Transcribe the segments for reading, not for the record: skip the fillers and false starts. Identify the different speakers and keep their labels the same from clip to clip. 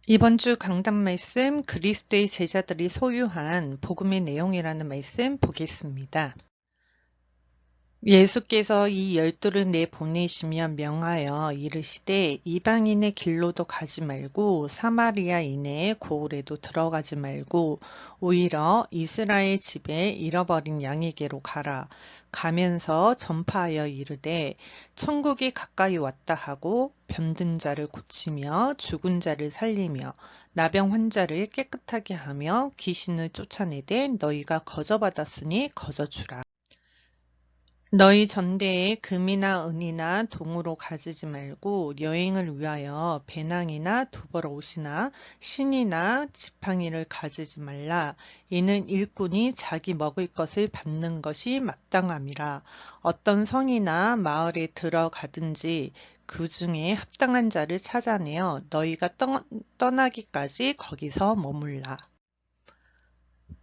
Speaker 1: 이번 주 강단 말씀 그리스도의 제자들이 소유한 복음의 내용이라는 말씀 보겠습니다. 예수께서 이 열두를 내보내시며 명하여 이르시되 이방인의 길로도 가지 말고 사마리아 이내의 고을에도 들어가지 말고 오히려 이스라엘 집에 잃어버린 양에게로 가라. 가면서 전파하여 이르되 천국이 가까이 왔다 하고 병든 자를 고치며 죽은 자를 살리며 나병 환자를 깨끗하게 하며 귀신을 쫓아내되 너희가 거저받았으니 거저주라. 너희 전대에 금이나 은이나 동으로 가지지 말고 여행을 위하여 배낭이나 두벌옷이나 신이나 지팡이를 가지지 말라. 이는 일꾼이 자기 먹을 것을 받는 것이 마땅함이라. 어떤 성이나 마을에 들어가든지 그 중에 합당한 자를 찾아내어 너희가 떠나기까지 거기서 머물라.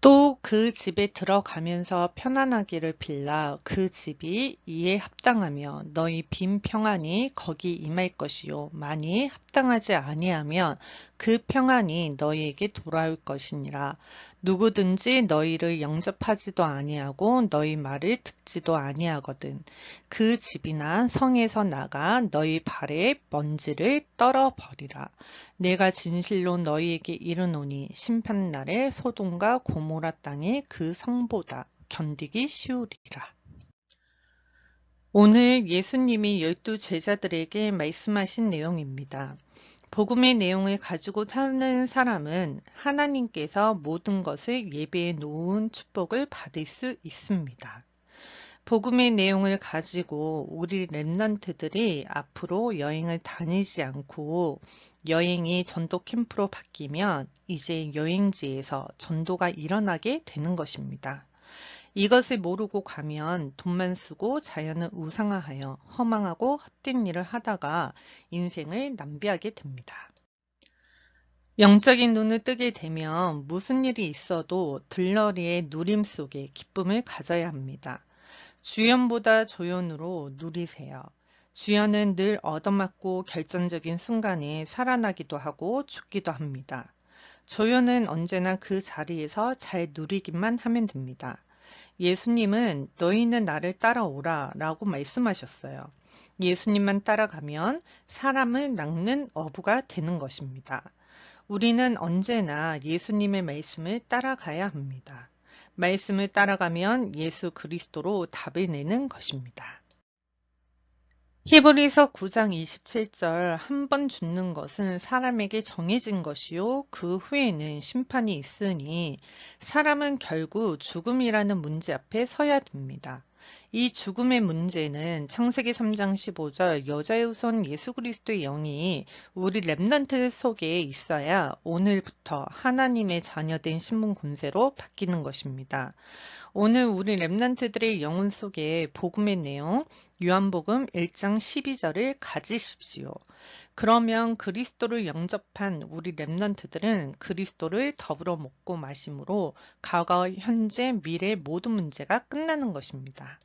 Speaker 1: 또 그 집에 들어가면서 편안하기를 빌라. 그 집이 이에 합당하며 너희 빈 평안이 거기 임할 것이요 만일 합당하지 아니하면 그 평안이 너희에게 돌아올 것이니라. 누구든지 너희를 영접하지도 아니하고 너희 말을 듣지도 아니하거든 그 집이나 성에서 나가 너희 발에 먼지를 떨어버리라. 내가 진실로 너희에게 이르노니 심판날에 소돔과 고모라 땅이 그 성보다 견디기 쉬우리라. 오늘 예수님이 12 제자들에게 말씀하신 내용입니다. 복음의 내용을 가지고 사는 사람은 하나님께서 모든 것을 예배해 놓은 축복을 받을 수 있습니다. 복음의 내용을 가지고 우리 랩런트들이 앞으로 여행을 다니지 않고 여행이 전도 캠프로 바뀌면 이제 여행지에서 전도가 일어나게 되는 것입니다. 이것을 모르고 가면 돈만 쓰고 자연을 우상화하여 허망하고 헛된 일을 하다가 인생을 낭비하게 됩니다. 영적인 눈을 뜨게 되면 무슨 일이 있어도 들러리의 누림 속에 기쁨을 가져야 합니다. 주연보다 조연으로 누리세요. 주연은 늘 얻어맞고 결정적인 순간에 살아나기도 하고 죽기도 합니다. 조연은 언제나 그 자리에서 잘 누리기만 하면 됩니다. 예수님은 너희는 나를 따라오라 라고 말씀하셨어요. 예수님만 따라가면 사람을 낚는 어부가 되는 것입니다. 우리는 언제나 예수님의 말씀을 따라가야 합니다. 말씀을 따라가면 예수 그리스도로 답을 내는 것입니다. 히브리서 9장 27절 한 번 죽는 것은 사람에게 정해진 것이요 그 후에는 심판이 있으니 사람은 결국 죽음이라는 문제 앞에 서야 됩니다. 이 죽음의 문제는 창세기 3장 15절 여자의 후손 예수 그리스도의 영이 우리 랩넌트 속에 있어야 오늘부터 하나님의 자녀된 신분 군세로 바뀌는 것입니다. 오늘 우리 랩넌트들의 영혼 속에 복음의 내용 요한복음 1장 12절을 가지십시오. 그러면 그리스도를 영접한 우리 랩넌트들은 그리스도를 더불어 먹고 마심으로 과거, 현재, 미래 모든 문제가 끝나는 것입니다.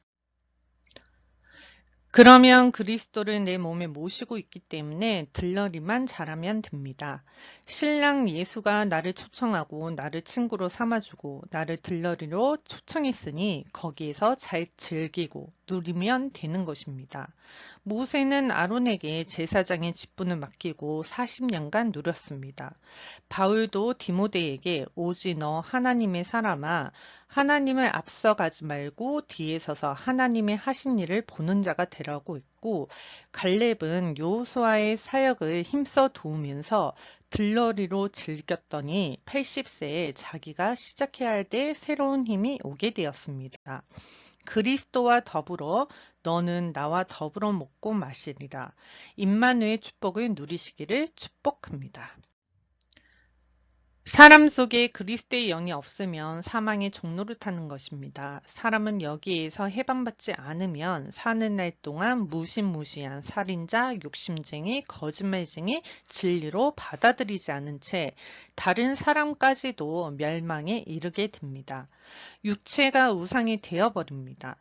Speaker 1: 그러면 그리스도를 내 몸에 모시고 있기 때문에 들러리만 잘하면 됩니다. 신랑 예수가 나를 초청하고 나를 친구로 삼아주고 나를 들러리로 초청했으니 거기에서 잘 즐기고 누리면 되는 것입니다. 모세는 아론에게 제사장의 직분을 맡기고 40년간 누렸습니다. 바울도 디모데에게 오직 너 하나님의 사람아 하나님을 앞서가지 말고 뒤에 서서 하나님의 하신 일을 보는 자가 되라고 했고 갈렙은 여호수아의 사역을 힘써 도우면서 들러리로 즐겼더니 80세에 자기가 시작해야 할 때 새로운 힘이 오게 되었습니다. 그리스도와 더불어 너는 나와 더불어 먹고 마시리라. 임마누의 축복을 누리시기를 축복합니다. 사람 속에 그리스도의 영이 없으면 사망의 종로를 타는 것입니다. 사람은 여기에서 해방받지 않으면 사는 날 동안 무시무시한 살인자, 욕심쟁이, 거짓말쟁이, 진리로 받아들이지 않은 채 다른 사람까지도 멸망에 이르게 됩니다. 육체가 우상이 되어버립니다.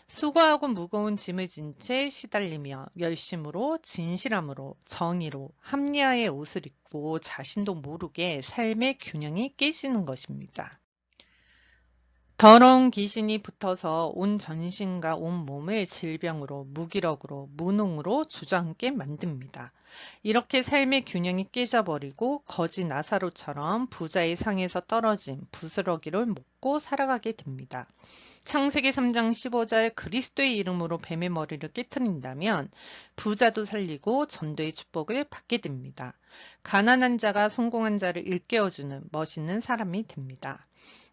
Speaker 1: 수고하고 무거운 짐을 진 채 시달리며 열심으로 진실함으로 정의로 합리화의 옷을 입고 자신도 모르게 삶의 균형이 깨지는 것입니다. 더러운 귀신이 붙어서 온 전신과 온 몸을 질병으로, 무기력으로, 무능으로 주저앉게 만듭니다. 이렇게 삶의 균형이 깨져버리고 거지 나사로처럼 부자의 상에서 떨어진 부스러기를 먹고 살아가게 됩니다. 창세기 3장 15절 그리스도의 이름으로 뱀의 머리를 깨트린다면 부자도 살리고 전도의 축복을 받게 됩니다. 가난한 자가 성공한 자를 일깨워주는 멋있는 사람이 됩니다.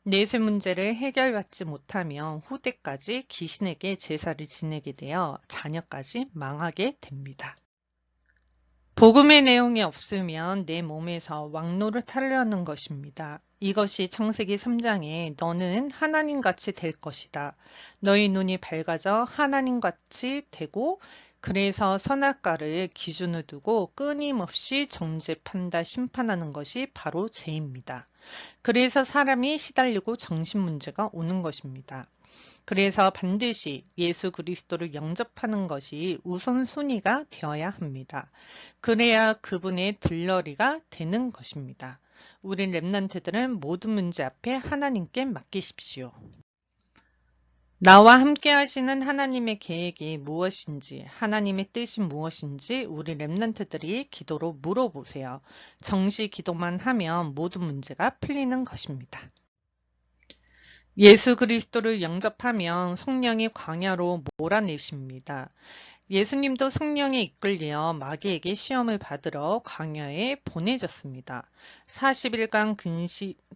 Speaker 1: 내세 문제를 해결받지 못하면 후대까지 귀신에게 제사를 지내게 되어 자녀까지 망하게 됩니다. 복음의 내용이 없으면 내 몸에서 왕노를 타려는 것입니다. 이것이 창세기 3장에 너는 하나님같이 될 것이다. 너희 눈이 밝아져 하나님같이 되고 그래서 선악과를 기준을 두고 끊임없이 정죄판다 심판하는 것이 바로 죄입니다. 그래서 사람이 시달리고 정신문제가 오는 것입니다. 그래서 반드시 예수 그리스도를 영접하는 것이 우선순위가 되어야 합니다. 그래야 그분의 들러리가 되는 것입니다. 우리 렘넌트들은 모든 문제 앞에 하나님께 맡기십시오. 나와 함께 하시는 하나님의 계획이 무엇인지, 하나님의 뜻이 무엇인지 우리 렘넌트들이 기도로 물어보세요. 정시 기도만 하면 모든 문제가 풀리는 것입니다. 예수 그리스도를 영접하면 성령이 광야로 몰아내십니다. 예수님도 성령에 이끌려 마귀에게 시험을 받으러 광야에 보내졌습니다. 40일간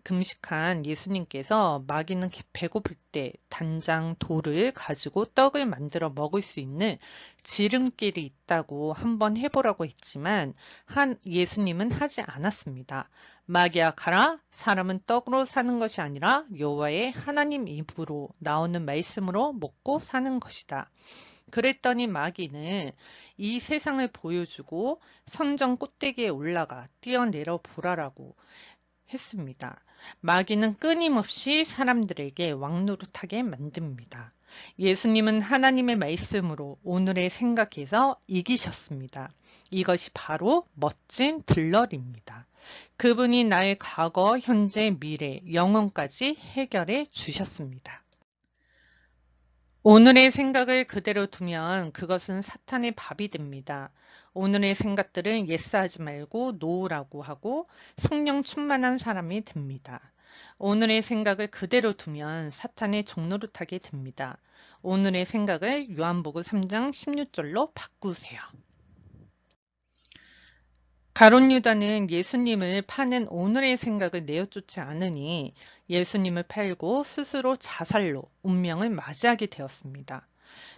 Speaker 1: 금식한 예수님께서 마귀는 배고플 때 단장 돌을 가지고 떡을 만들어 먹을 수 있는 지름길이 있다고 한번 해보라고 했지만 예수님은 하지 않았습니다. 마귀야 가라, 사람은 떡으로 사는 것이 아니라 여호와의 하나님 입으로 나오는 말씀으로 먹고 사는 것이다. 그랬더니 마귀는 이 세상을 보여주고 성전 꼭대기에 올라가 뛰어내려 보라라고 했습니다. 마귀는 끊임없이 사람들에게 왕노릇하게 만듭니다. 예수님은 하나님의 말씀으로 오늘의 생각에서 이기셨습니다. 이것이 바로 멋진 들러리입니다. 그분이 나의 과거, 현재, 미래, 영혼까지 해결해 주셨습니다. 오늘의 생각을 그대로 두면 그것은 사탄의 밥이 됩니다. 오늘의 생각들은 예스하지 말고 노라고 하고 성령 충만한 사람이 됩니다. 오늘의 생각을 그대로 두면 사탄의 종노릇하게 됩니다. 오늘의 생각을 요한복음 3장 16절로 바꾸세요. 가룟 유다는 예수님을 파는 오늘의 생각을 내어쫓지 않으니 예수님을 팔고 스스로 자살로 운명을 맞이하게 되었습니다.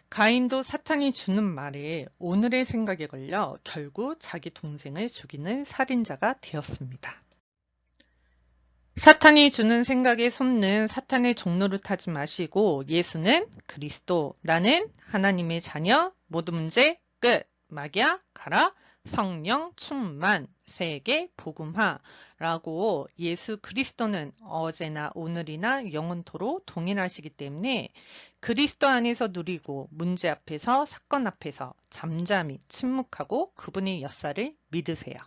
Speaker 1: 가인도 사탄이 주는 말에 오늘의 생각에 걸려 결국 자기 동생을 죽이는 살인자가 되었습니다. 사탄이 주는 생각에 속는 사탄의 종노릇하지 마시고 예수는 그리스도, 나는 하나님의 자녀, 모든 문제 끝, 마귀야 가라, 성령 충만, 세계 복음화라고 예수 그리스도는 어제나 오늘이나 영원토록 동일하시기 때문에 그리스도 안에서 누리고 문제 앞에서 사건 앞에서 잠잠히 침묵하고 그분의 역사를 믿으세요.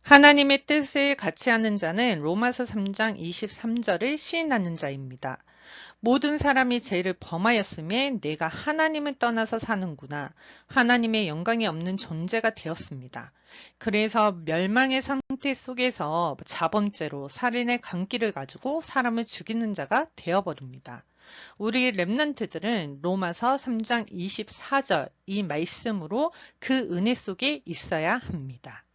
Speaker 1: 하나님의 뜻을 같이 하는 자는 로마서 3장 23절을 시인하는 자입니다. 모든 사람이 죄를 범하였음에 내가 하나님을 떠나서 사는구나. 하나님의 영광이 없는 존재가 되었습니다. 그래서 멸망의 상태 속에서 자범죄로 살인의 강기를 가지고 사람을 죽이는 자가 되어버립니다. 우리 렘넌트들은 로마서 3장 24절 이 말씀으로 그 은혜 속에 있어야 합니다.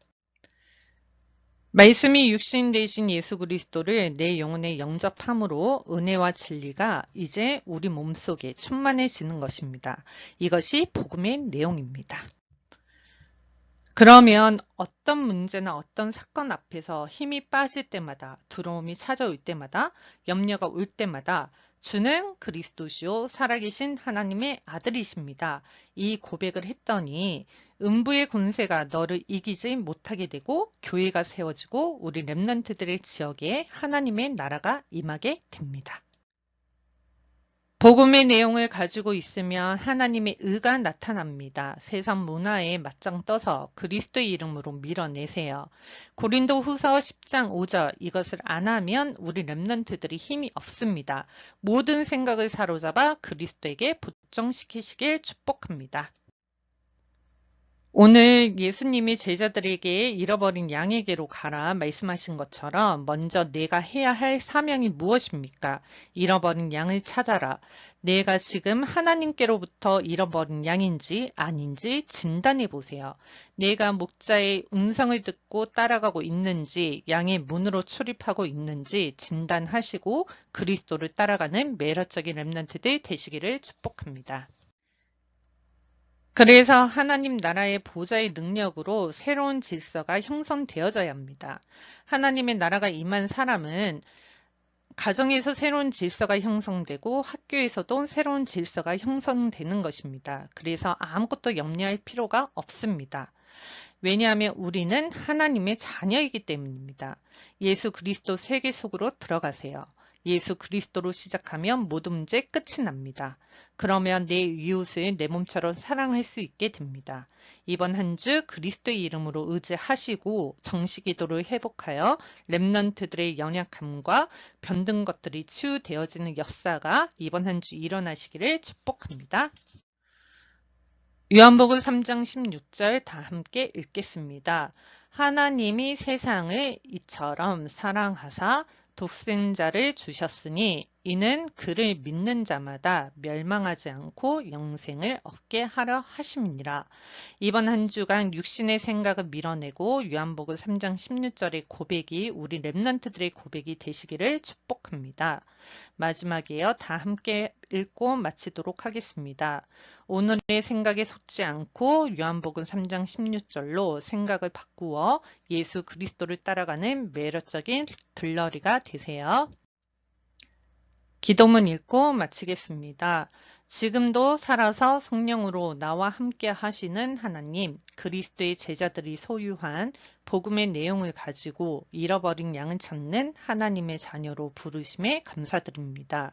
Speaker 1: 말씀이 육신 되신 예수 그리스도를 내 영혼에 영접함으로 은혜와 진리가 이제 우리 몸속에 충만해지는 것입니다. 이것이 복음의 내용입니다. 그러면 어떤 문제나 어떤 사건 앞에서 힘이 빠질 때마다, 두려움이 찾아올 때마다, 염려가 올 때마다 주는 그리스도시요 살아계신 하나님의 아들이십니다. 이 고백을 했더니 음부의 권세가 너를 이기지 못하게 되고 교회가 세워지고 우리 렘넌트들의 지역에 하나님의 나라가 임하게 됩니다. 복음의 내용을 가지고 있으면 하나님의 의가 나타납니다. 세상 문화에 맞짱 떠서 그리스도의 이름으로 밀어내세요. 고린도 후서 10장 5절 이것을 안 하면 우리 렘넌트들이 힘이 없습니다. 모든 생각을 사로잡아 그리스도에게 복종시키시길 축복합니다. 오늘 예수님이 제자들에게 잃어버린 양에게로 가라 말씀하신 것처럼 먼저 내가 해야 할 사명이 무엇입니까? 잃어버린 양을 찾아라. 내가 지금 하나님께로부터 잃어버린 양인지 아닌지 진단해 보세요. 내가 목자의 음성을 듣고 따라가고 있는지 양의 문으로 출입하고 있는지 진단하시고 그리스도를 따라가는 매력적인 렘넌트들 되시기를 축복합니다. 그래서 하나님 나라의 보좌의 능력으로 새로운 질서가 형성되어져야 합니다. 하나님의 나라가 임한 사람은 가정에서 새로운 질서가 형성되고 학교에서도 새로운 질서가 형성되는 것입니다. 그래서 아무것도 염려할 필요가 없습니다. 왜냐하면 우리는 하나님의 자녀이기 때문입니다. 예수 그리스도 세계 속으로 들어가세요. 예수 그리스도로 시작하면 모든 문제 끝이 납니다. 그러면 내 이웃을 내 몸처럼 사랑할 수 있게 됩니다. 이번 한 주 그리스도의 이름으로 의지하시고 정식기도를 회복하여 렘넌트들의 연약함과 변든 것들이 치유되어지는 역사가 이번 한 주 일어나시기를 축복합니다. 요한복음 3장 16절 다 함께 읽겠습니다. 하나님이 세상을 이처럼 사랑하사 독생자를 주셨으니 이는 그를 믿는 자마다 멸망하지 않고 영생을 얻게 하려 하심이니라. 이번 한 주간 육신의 생각을 밀어내고 요한복음 3장 16절의 고백이 우리 렘넌트들의 고백이 되시기를 축복합니다. 마지막이에요. 다 함께 읽고 마치도록 하겠습니다. 오늘의 생각에 속지 않고 요한복음 3장 16절로 생각을 바꾸어 예수 그리스도를 따라가는 매력적인 들러리가 되세요. 기도문 읽고 마치겠습니다. 지금도 살아서 성령으로 나와 함께 하시는 하나님, 그리스도의 제자들이 소유한 복음의 내용을 가지고 잃어버린 양을 찾는 하나님의 자녀로 부르심에 감사드립니다.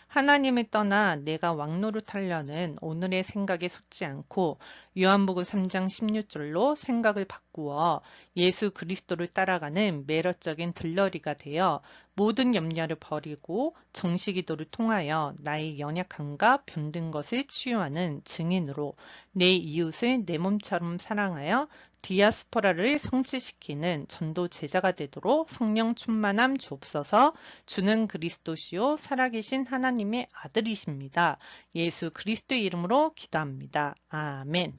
Speaker 1: 하나님을 떠나 내가 왕노릇하려는 오늘의 생각에 솟지 않고 요한복음 3장 16절로 생각을 바꾸어 예수 그리스도를 따라가는 매력적인 들러리가 되어 모든 염려를 버리고 정식기도를 통하여 나의 연약함과 병든 것을 치유하는 증인으로 내 이웃을 내 몸처럼 사랑하여 디아스포라를 성취시키는 전도 제자가 되도록 성령 충만함 주옵소서. 주는 그리스도시요 살아계신 하나님의 아들이십니다. 예수 그리스도의 이름으로 기도합니다. 아멘.